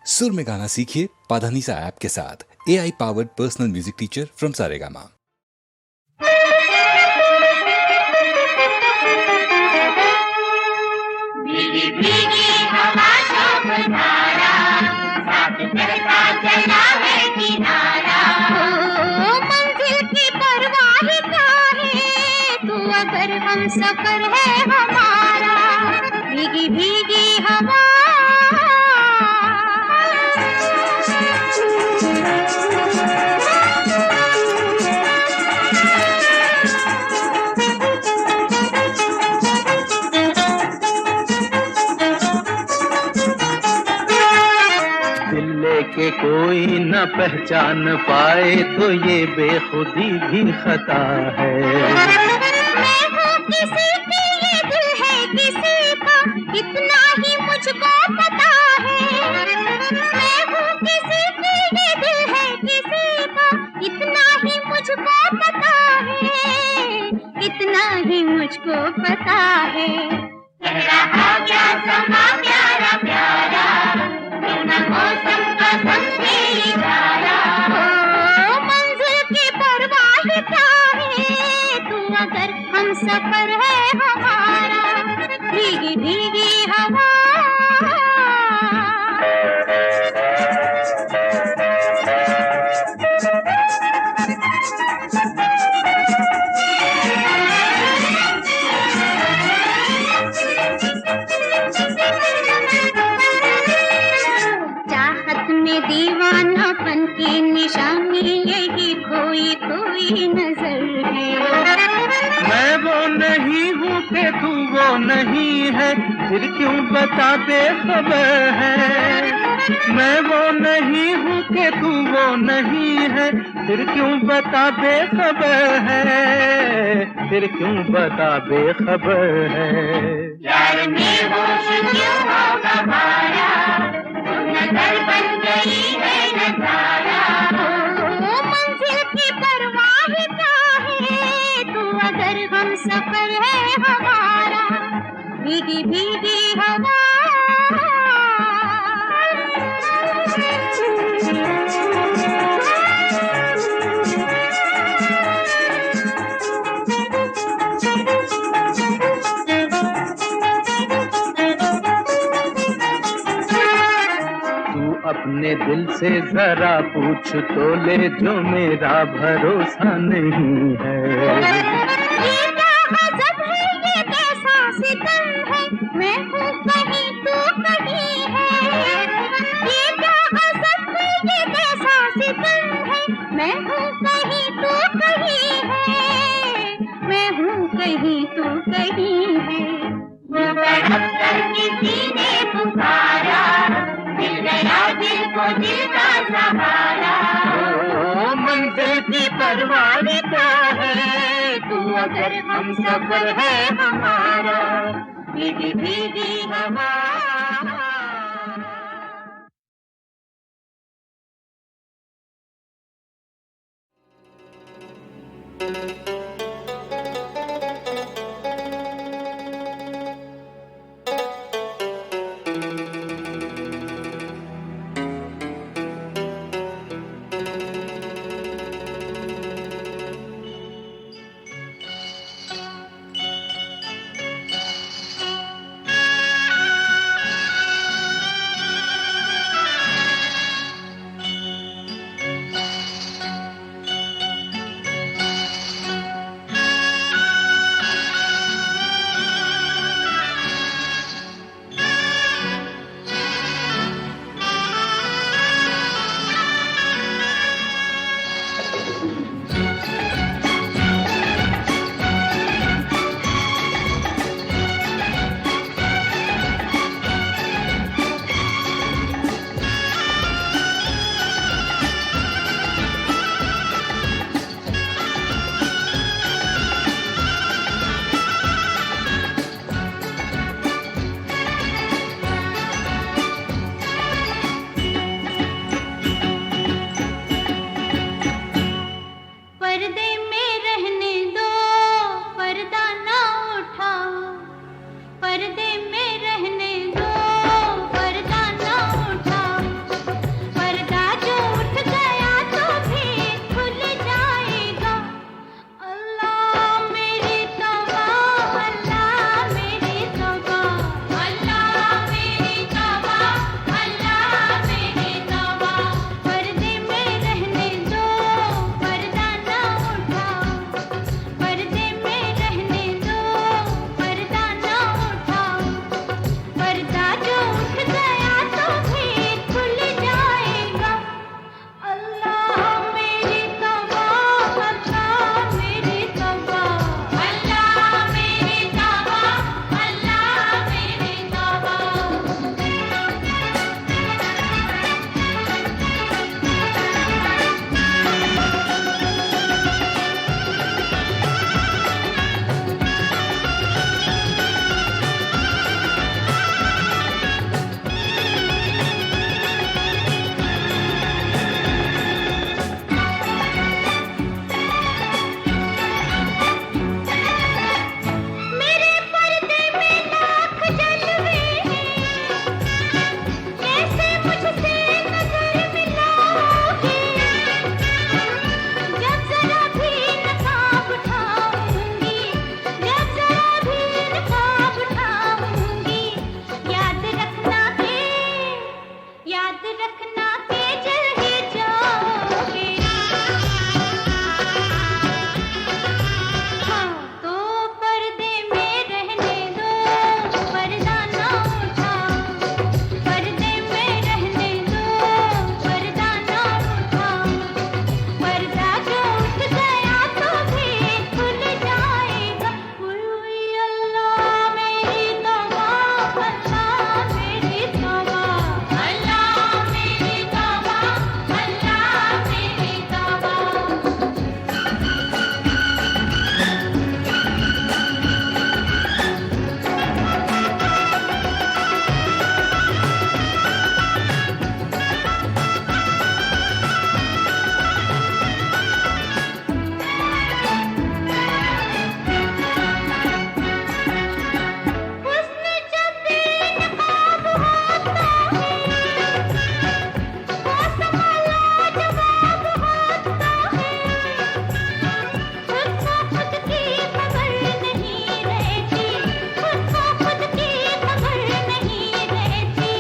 सुर में गाना सीखिए पाधानीसा ऐप के साथ। AI powered personal music teacher from Saregama. भीगी भीगी हवा शोभधारा, साथ चलता चला है किनारा। मंजिल की परवाह काहे, तू अगर हम सफर है हमारा। भीगी भीगी हवा के कोई न पहचान पाए तो ये बेखुदी भी खता है। मैं हूँ किसी की, ये दिल है किसी का, इतना ही मुझको पता है। मैं हूँ किसी की, ये दिल है किसी का, इतना ही मुझको पता है, इतना ही मुझको पता है। कह रहा क्या समा प्यारा प्यारा, मौसम का समझे इशारा। मंजिल की परवाह क्या है, तू अगर हम सफर है हमारा। भीगी भीगी हवा दीवानापन की निशानी, यही खोई खोई नजर है। मैं वो नहीं हूँ कि तू वो नहीं है, फिर क्यों बता बेखबर है। मैं वो नहीं हूँ कि तू वो नहीं है, फिर क्यों बता बेखबर है, फिर क्यों बता बेखबर है। यार में होश क्यों हो गवारा, नजर बन गई है नजारा। मंजिल की परवाह क्या है, तू अगर हम सफर है हमारा। भीगी भीगी हवा अपने दिल से जरा पूछ तो ले, जो मेरा भरोसा नहीं है। ये क्या गजब है, ये कैसा सितम है, मैं हूँ कहीं तू कहीं है। ये क्या गजब है, ये कैसा सितम है, मैं हूँ कहीं तू कहीं है, मैं हूँ कहीं तू कहीं है। तड़प कर किसी ने पुकारा, मिल गया दिल को दिल का सहारा। मंजिल की परवाह क्या है, तू अगर हम सफर है हमारा। भीगी भीगी हवा याद रखना कि जल ही जाओगे। हाँ तो पर्दे में रहने दो, पर्दा ना उठाओ। पर्दे में रहने दो, पर्दा ना उठाओ। पर्दा जो उठ गया तो भी खुल जाएगा। हुई अल्लाह मेरी तौबा, अल्लाह मेरी तौबा, अल्लाह मेरी तौबा, अल्लाह मेरी तौबा। हुस्न जब बेनकाब होता है, मौसम लाजवाब होता है। खुद को खुद की खबर नहीं रहती, खुद को खुद की खबर नहीं रहती।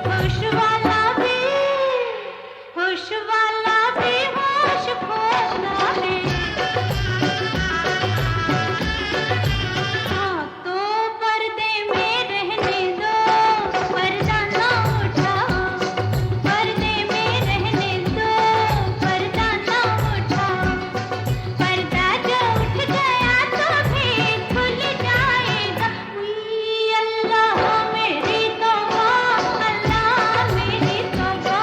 होश वाला भी होश खोता है। हाँ तो पर्दे में रहने दो, पर्दा ना उठाओ। पर्दे में रहने दो, पर्दा ना उठाओ। पर्दा जो उठ गया तो भी खुल जाएगा। हुई अल्लाह मेरी तौबा, अल्लाह मेरी तौबा,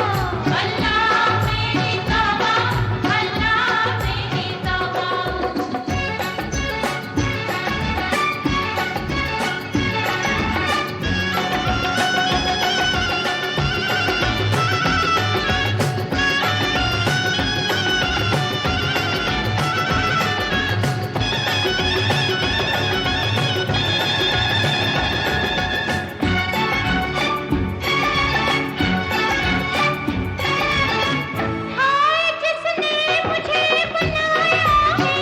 अल्लाह मेरी तौबा, अल्लाह मेरी तौबा। हाय जिसने मुझे बनाया है,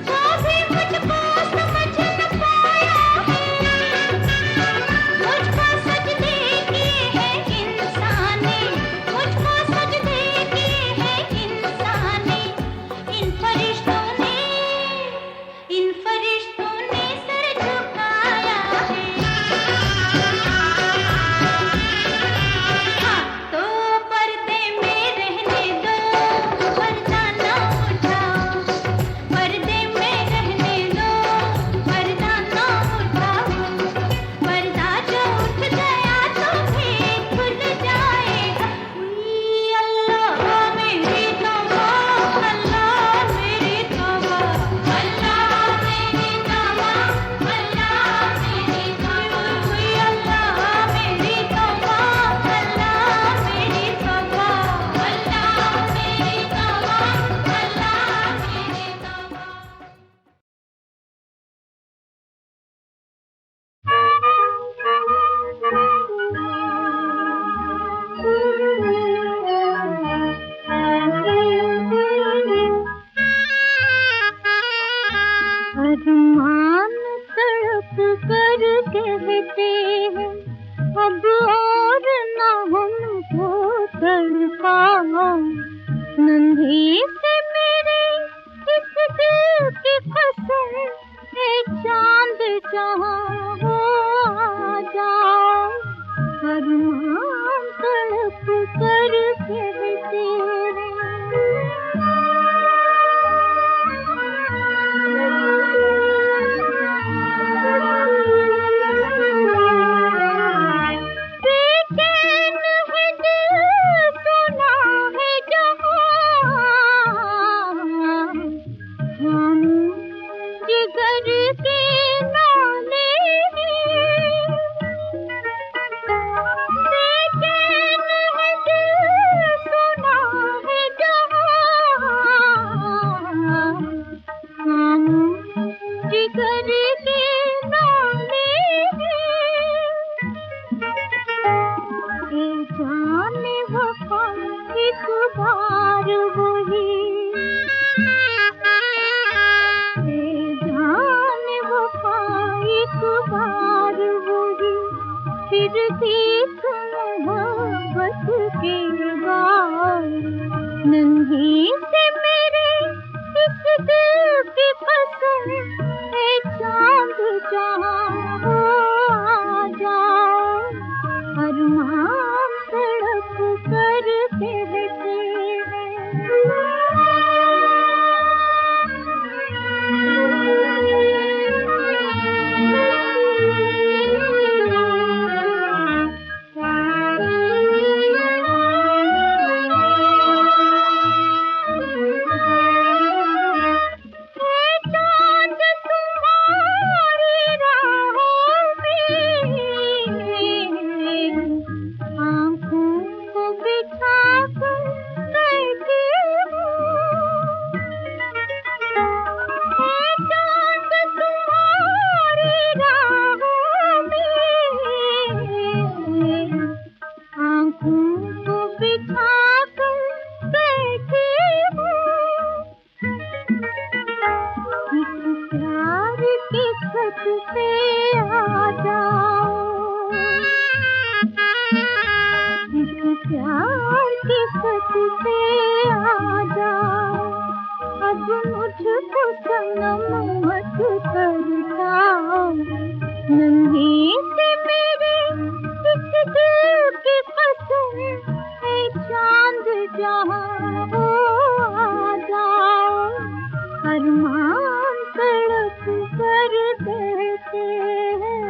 वो भी मुझको समझ न पाया है। मुझको सजदे किए हैं इंसान ने, मुझको सजदे किए हैं इंसान ने। इन फरिश्तों ने सर झुकाया है। हाँ तो पर्दे में रहने दो, पर्दा ना उठाओ। पर्दे में रहने दो, पर्दा ना उठाओ। पर्दा जो उठ गया तो भी खुल जाएगा। हुई अल्लाह मेरी तौबा, अल्लाह मेरी तौबा, अल्लाह मेरी तौबा, अल्लाह मेरी तौबा। हुई अल्लाह मेरी तौबा, अल्लाह मेरी तौबा, अल्लाह मेरी तौबा, अल्लाह मेरी तौबा। अरमान तड़प कर कहते हैं, अब और न हमको तड़पाओ। नन्ही से मेरे इस दिल की कसम, एक चांद जहाँ हो आ जाओ। अरमान तड़प कर कहते हैं। बेचैन है दिल, सुना है जहाँ, हम जिगर के नाले हैं। बेचैन है दिल, सुना है जहाँ, हम जिगर के नाले हैं। ए जाने वफा एक बार वही, ए जाने वफा एक बार वही, फिर देख प्यार की सच पे आ जाओ, अब मुझको सनम मत तरसाओ। नन्ही से मेरे इस दिल की कसम है, चांद जहां हो आ जाओ। अरमान तड़प कर बहते हैं।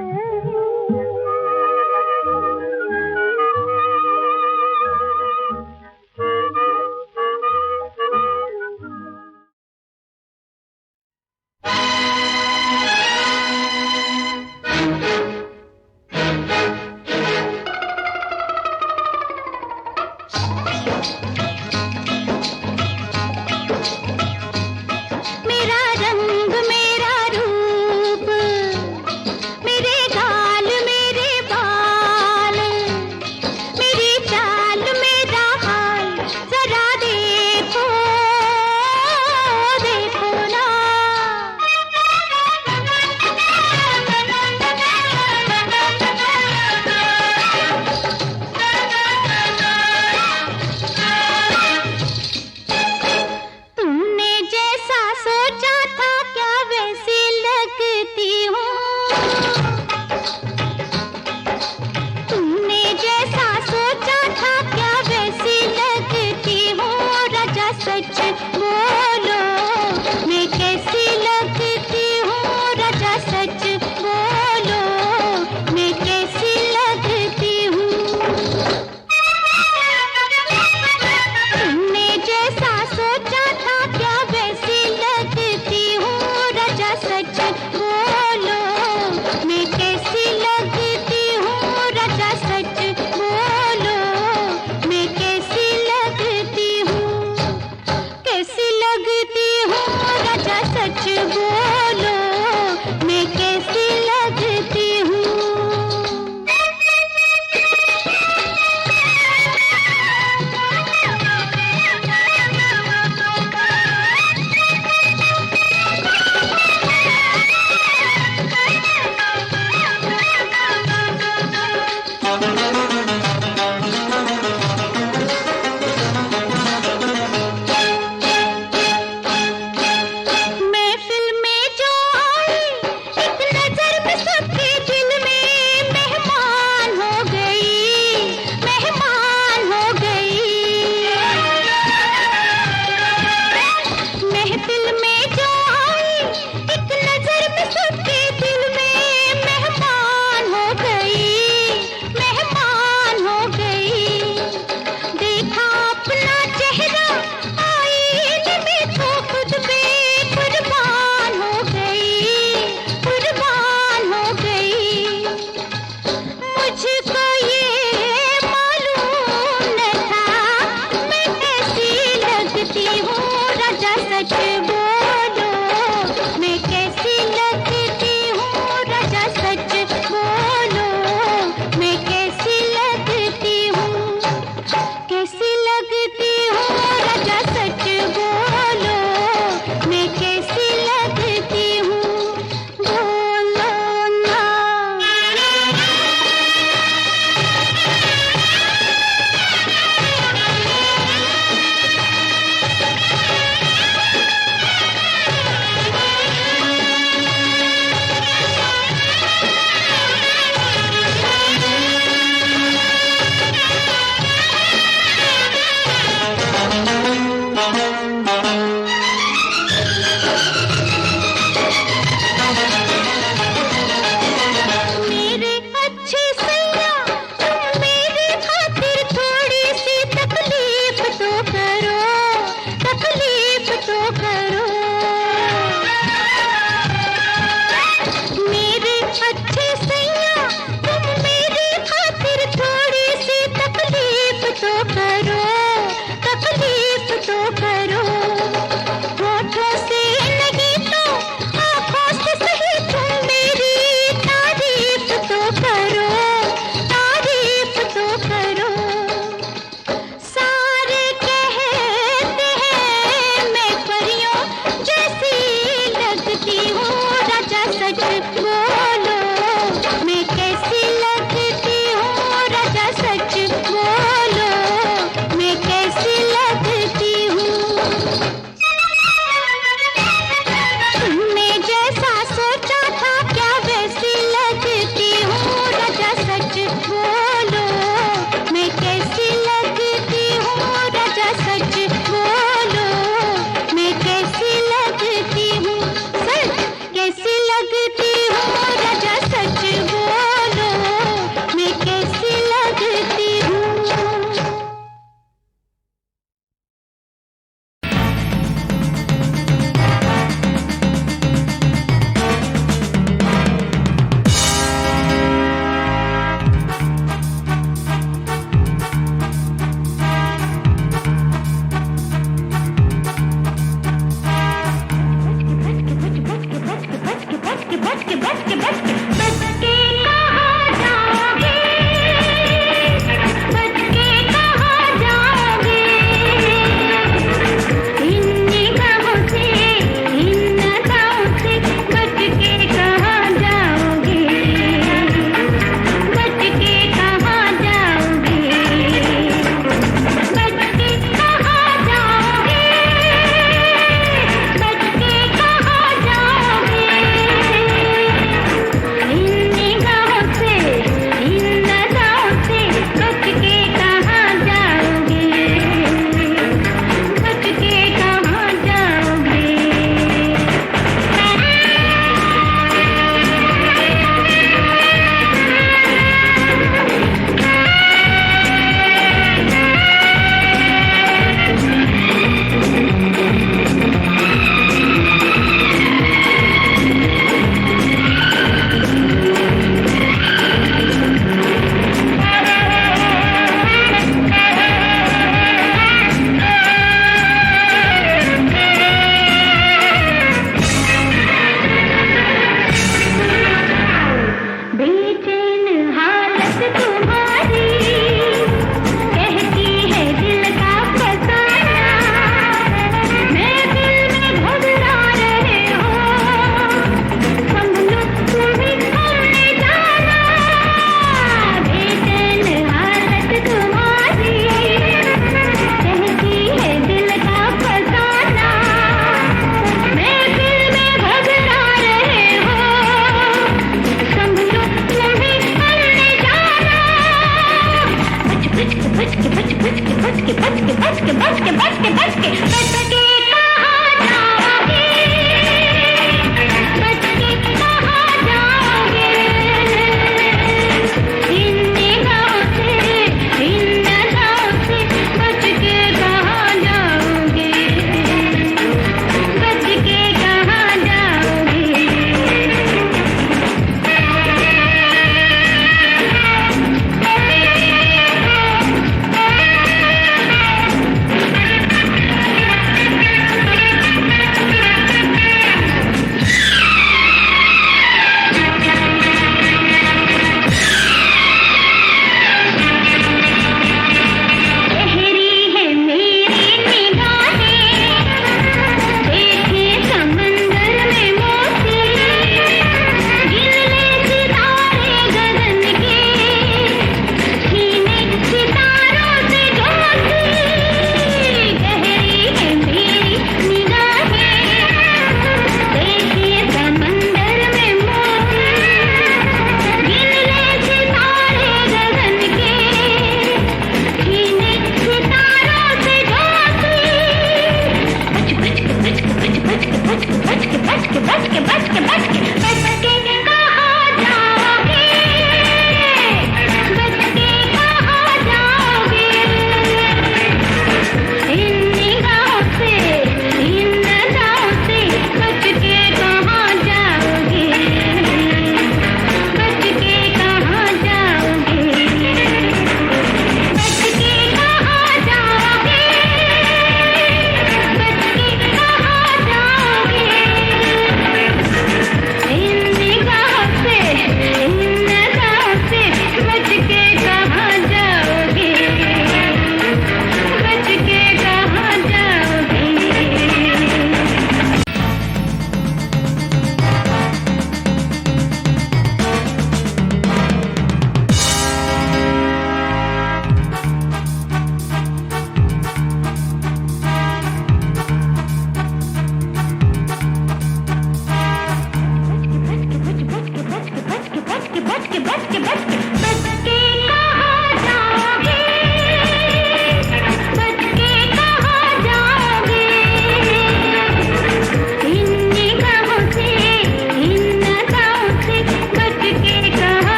मेरा रंग मेरा रूप, मेरे गाल मेरे बाल, मेरी चाल मेरा हाल, जरा देखो देखो ना।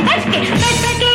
बच के